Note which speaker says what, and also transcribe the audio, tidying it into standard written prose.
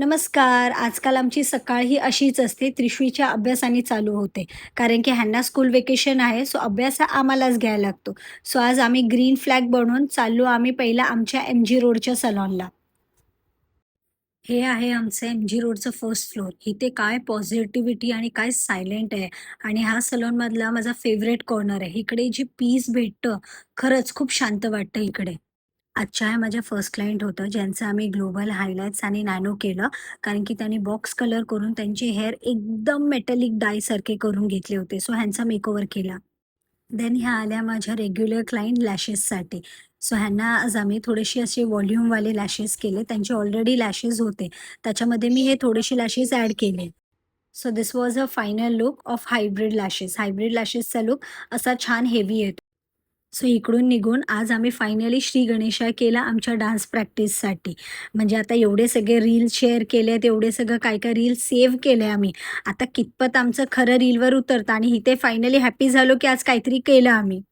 Speaker 1: नमस्कार. आजकाल आमची सकाळ ही अशीच असते, त्रिशूळच्या अभ्यासाने चालू होते. कारण की ह्यांना स्कूल व्हेकेशन आहे, सो अभ्यास हा आम्हालाच घ्यायला लागतो. सो आज आम्ही ग्रीन फ्लॅग बनवून चाललो आम्ही पहिला आमच्या एम-जी रोडच्या सलॉनला. हे आहे आमचं एम-जी रोडचं फर्स्ट फ्लोअर. इथे काय पॉझिटिव्हिटी आणि काय सायलेंट आहे आणि हा सलूनमधला माझा फेव्हरेट कॉर्नर आहे. इकडे जी पीस भेटतं, खरंच खूप शांत वाटतं इकडे. आजच्या ह्या माझ्या फर्स्ट क्लायंट होतं, ज्यांचं आम्ही ग्लोबल हायलाइट्स आणि नॅनो केलं. कारण की त्यांनी बॉक्स कलर करून त्यांचे हेअर एकदम मेटॅलिक डायसारखे करून घेतले होते. सो ह्यांचा मेकओव्हर केला. देन ह्या आल्या माझ्या रेग्युलर क्लायंट लॅशेससाठी. सो ह्यांना आज आम्ही थोडेसे असे व्हॉल्यूमवाले लॅशेस केले. त्यांचे ऑलरेडी लॅशेस होते. त्याच्यामध्ये मी हे थोडेसे लॅशेस ॲड केले. So this was a final look of hybrid lashes. Hybrid लॅशेसचा लूक असा छान हेवी येतो. सो इकडून निघून आज आम्ही फायनली श्री गणेशा केला आमच्या डान्स प्रॅक्टिससाठी. म्हणजे आता एवढे सगळे रील्स शेअर केलेत, एवढे सगळं काय-काय रील्स सेव्ह केले आम्ही. आता कितपत आमचं खरं रीलवर उतरतं आणि इथे फायनली हॅपी झालो, की आज काहीतरी केलं आम्ही.